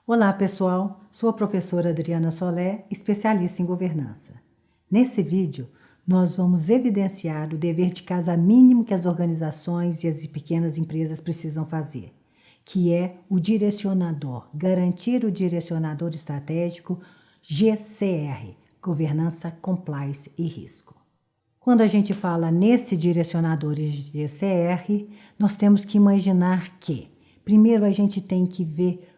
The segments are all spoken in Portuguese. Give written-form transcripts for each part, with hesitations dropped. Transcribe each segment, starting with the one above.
Olá, pessoal. Sou a professora Adriana Solé, especialista em governança. Nesse vídeo, nós vamos evidenciar o dever de casa mínimo que as organizações e as pequenas empresas precisam fazer, que é o direcionador, garantir o direcionador estratégico GCR, Governança, Compliance e Risco. Quando a gente fala nesse direcionador GCR, nós temos que imaginar que, primeiro, a gente tem que ver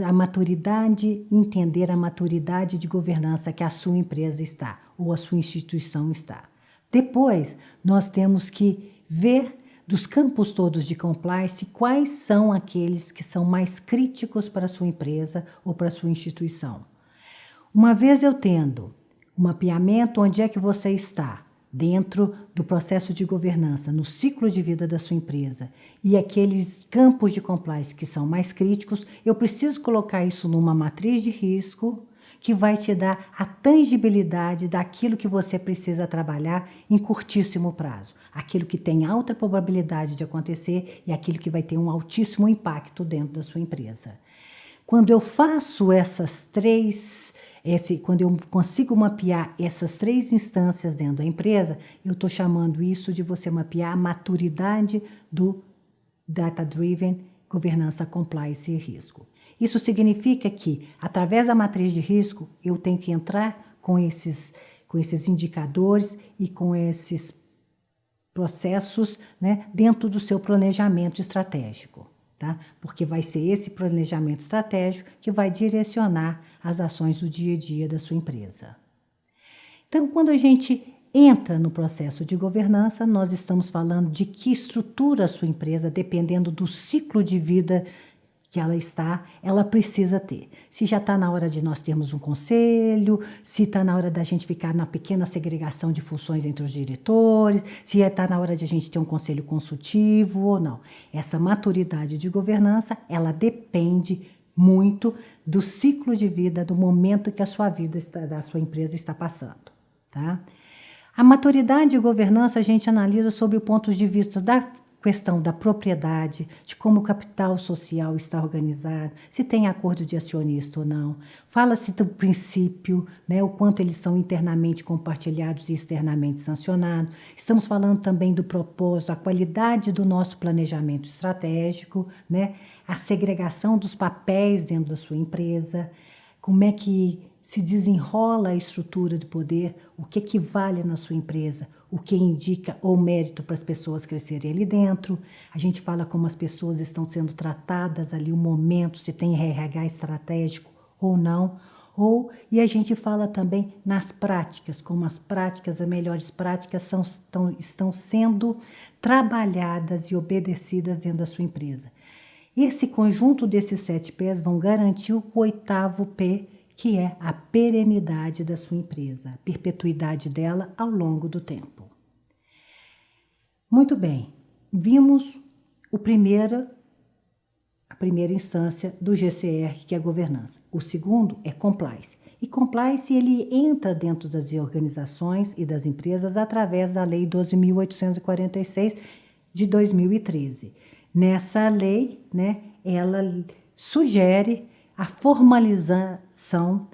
a maturidade, entender a maturidade de governança que a sua empresa está, ou a sua instituição está. Depois, nós temos que ver dos campos todos de compliance quais são aqueles que são mais críticos para a sua empresa ou para a sua instituição. Uma vez eu tendo o mapeamento onde é que você está, dentro do processo de governança, no ciclo de vida da sua empresa, e aqueles campos de compliance que são mais críticos, eu preciso colocar isso numa matriz de risco que vai te dar a tangibilidade daquilo que você precisa trabalhar em curtíssimo prazo, aquilo que tem alta probabilidade de acontecer e aquilo que vai ter um altíssimo impacto dentro da sua empresa. Quando eu faço quando eu consigo mapear essas três instâncias dentro da empresa, eu estou chamando isso de você mapear a maturidade do Data-Driven Governança, Compliance e Risco. Isso significa que, através da matriz de risco, eu tenho que entrar com esses indicadores e com esses processos, né, dentro do seu planejamento estratégico. Tá? Porque vai ser esse planejamento estratégico que vai direcionar as ações do dia a dia da sua empresa. Então, quando a gente entra no processo de governança, nós estamos falando de que estrutura a sua empresa, dependendo do ciclo de vida que ela precisa ter. Se já está na hora de nós termos um conselho, se está na hora da gente ficar na pequena segregação de funções entre os diretores, se está na hora de a gente ter um conselho consultivo ou não. Essa maturidade de governança, ela depende muito do ciclo de vida, do momento que a sua vida, da sua empresa está passando. Tá? A maturidade de governança a gente analisa sob o ponto de vista da questão da propriedade, de como o capital social está organizado, se tem acordo de acionista ou não. Fala-se do princípio, né, o quanto eles são internamente compartilhados e externamente sancionados. Estamos falando também do propósito, a qualidade do nosso planejamento estratégico, né, a segregação dos papéis dentro da sua empresa, como é que se desenrola a estrutura de poder, o que vale na sua empresa, o que indica ou mérito para as pessoas crescerem ali dentro. A gente fala como as pessoas estão sendo tratadas ali, o momento, se tem RH estratégico ou não. E a gente fala também nas práticas, como as melhores práticas estão sendo trabalhadas e obedecidas dentro da sua empresa. Esse conjunto desses 7 P's vão garantir o 8º P, que é a perenidade da sua empresa, a perpetuidade dela ao longo do tempo. Muito bem, vimos a primeira instância do GCR, que é a governança. O segundo é compliance. E compliance, ele entra dentro das organizações e das empresas através da Lei 12.846 de 2013. Nessa lei, né, ela sugere a formalização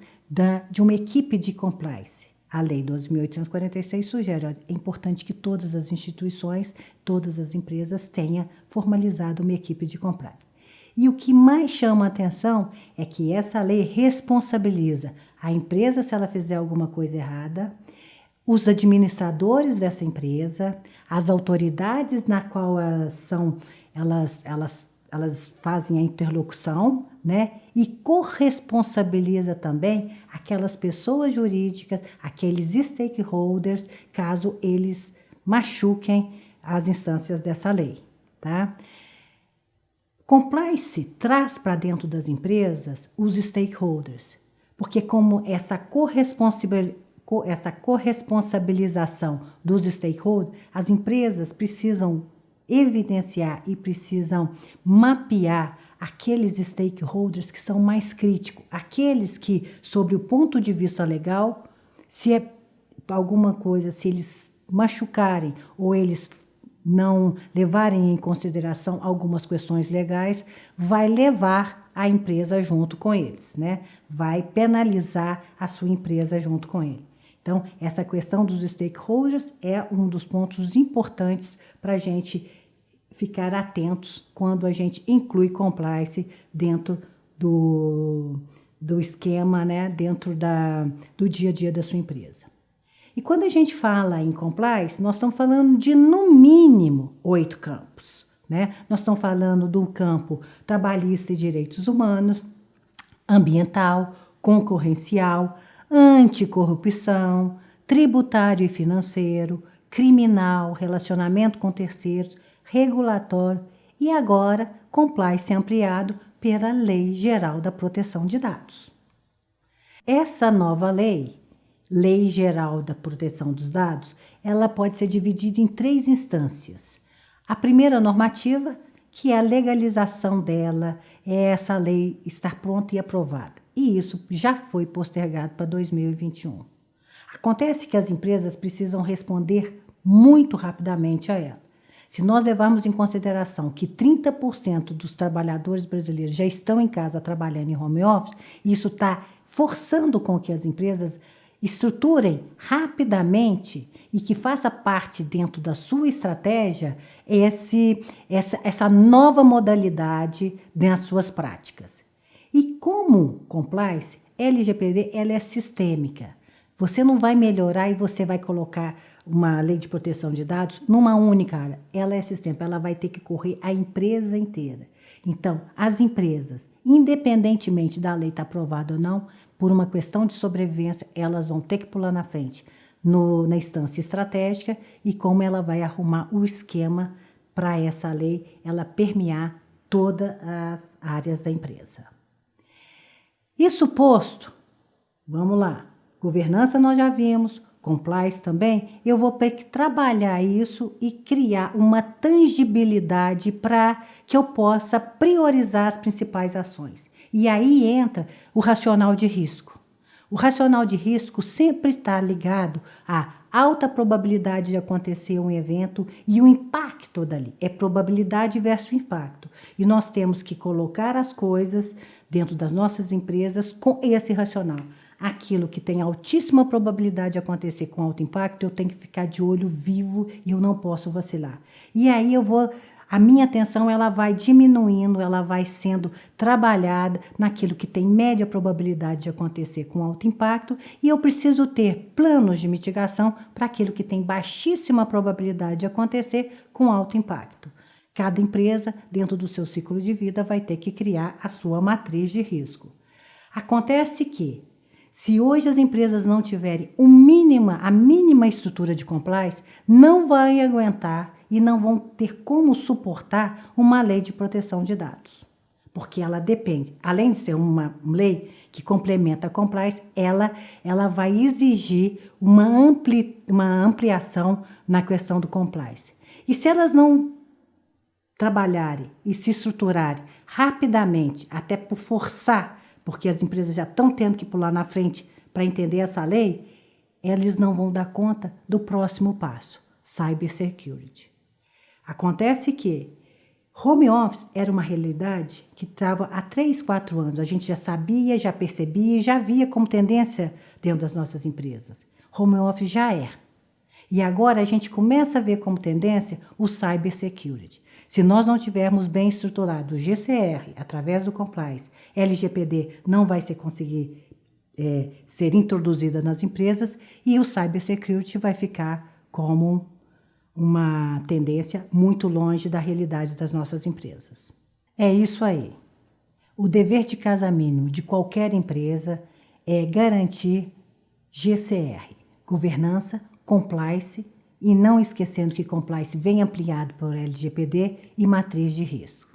de uma equipe de compliance. A Lei 12.846 sugere, é importante que todas as instituições, todas as empresas tenham formalizado uma equipe de compliance. E o que mais chama a atenção é que essa lei responsabiliza a empresa se ela fizer alguma coisa errada, os administradores dessa empresa, as autoridades na qual elas fazem a interlocução, né? E corresponsabiliza também aquelas pessoas jurídicas, aqueles stakeholders, caso eles machuquem as instâncias dessa lei, tá? Compliance traz para dentro das empresas os stakeholders, porque como essa corresponsabilização dos stakeholders, as empresas precisam evidenciar e precisam mapear aqueles stakeholders que são mais críticos, aqueles que, sobre o ponto de vista legal, se é alguma coisa, se eles machucarem ou eles não levarem em consideração algumas questões legais, vai levar a empresa junto com eles, né? Vai penalizar a sua empresa junto com ele. Então, essa questão dos stakeholders é um dos pontos importantes para a gente ficar atentos quando a gente inclui compliance dentro do esquema, né? Dentro do dia a dia da sua empresa. E quando a gente fala em compliance, nós estamos falando de, no mínimo, 8 campos, né? Nós estamos falando do campo trabalhista e direitos humanos, ambiental, concorrencial, anticorrupção, tributário e financeiro, criminal, relacionamento com terceiros, regulatório e agora compliance ampliado pela Lei Geral da Proteção de Dados. Essa nova lei, Lei Geral da Proteção dos Dados, ela pode ser dividida em 3 instâncias. A primeira normativa, que é a legalização dela, é essa lei estar pronta e aprovada. E isso já foi postergado para 2021. Acontece que as empresas precisam responder muito rapidamente a ela. Se nós levarmos em consideração que 30% dos trabalhadores brasileiros já estão em casa trabalhando em home office, isso está forçando com que as empresas estruturem rapidamente e que faça parte dentro da sua estratégia essa nova modalidade nas suas práticas. E como compliance, LGPD ela é sistêmica. Você não vai melhorar e você vai colocar uma lei de proteção de dados numa única área. Ela é sistêmica, ela vai ter que correr a empresa inteira. Então, as empresas, independentemente da lei estar aprovada ou não, por uma questão de sobrevivência, elas vão ter que pular na frente na instância estratégica e como ela vai arrumar o esquema para essa lei, ela permear todas as áreas da empresa. Isso posto, vamos lá, governança nós já vimos, compliance também, eu vou ter que trabalhar isso e criar uma tangibilidade para que eu possa priorizar as principais ações. E aí entra o racional de risco. O racional de risco sempre está ligado à alta probabilidade de acontecer um evento e o impacto dali. É probabilidade versus impacto. E nós temos que colocar as coisas dentro das nossas empresas com esse racional. Aquilo que tem altíssima probabilidade de acontecer com alto impacto, eu tenho que ficar de olho vivo e eu não posso vacilar. E aí a minha atenção ela vai diminuindo, ela vai sendo trabalhada naquilo que tem média probabilidade de acontecer com alto impacto e eu preciso ter planos de mitigação para aquilo que tem baixíssima probabilidade de acontecer com alto impacto. Cada empresa, dentro do seu ciclo de vida, vai ter que criar a sua matriz de risco. Acontece que, se hoje as empresas não tiverem a mínima estrutura de compliance, não vai aguentar e não vão ter como suportar uma lei de proteção de dados. Porque ela depende, além de ser uma lei que complementa a compliance, ela vai exigir uma ampliação na questão do compliance. E se elas não trabalharem e se estruturarem rapidamente, até por forçar, porque as empresas já estão tendo que pular na frente para entender essa lei, eles não vão dar conta do próximo passo, cybersecurity. Acontece que home office era uma realidade que estava há 3, 4 anos. A gente já sabia, já percebia e já via como tendência dentro das nossas empresas. Home office já é. E agora a gente começa a ver como tendência o cybersecurity. Se nós não tivermos bem estruturado o GCR, através do compliance, LGPD não vai conseguir ser introduzida nas empresas e o cybersecurity vai ficar como uma tendência muito longe da realidade das nossas empresas. É isso aí. O dever de casa mínimo de qualquer empresa é garantir GCR, governança, compliance, e não esquecendo que compliance vem ampliado por LGPD e matriz de risco.